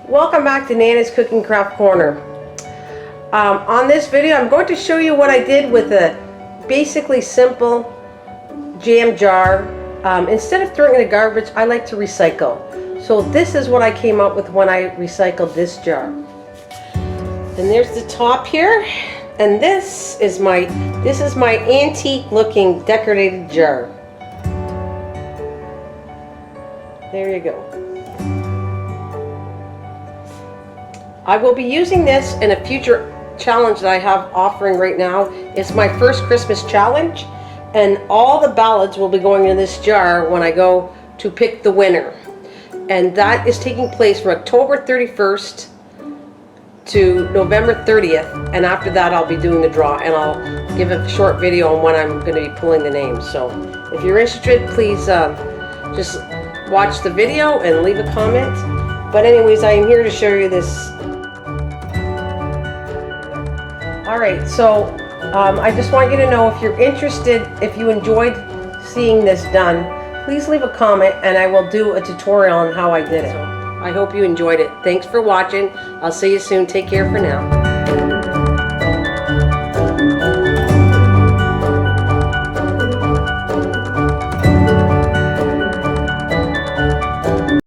Welcome back to Nana's Cooking Craft Corner. On this video I'm going to show you what I did with a basically simple jam jar. Instead of throwing it in the garbage, I like to recycle. So this is what I came up with when I recycled this jar. And there's the top here, and this is my antique looking decorated jar. There you go. I will be using this in a future challenge that I have offering right now. It's my first Christmas challenge, and all the ballads will be going in this jar when I go to pick the winner. And that is taking place from October 31st to November 30th, and after that I'll be doing the draw, and I'll give a short video on when I'm going to be pulling the names. So if you're interested, please just watch the video and leave a comment. But anyways, I am here to show you this. Alright, so I just want you to know, if you're interested, if you enjoyed seeing this done, please leave a comment and I will do a tutorial on how I did it. So I hope you enjoyed it. Thanks for watching. I'll see you soon. Take care for now.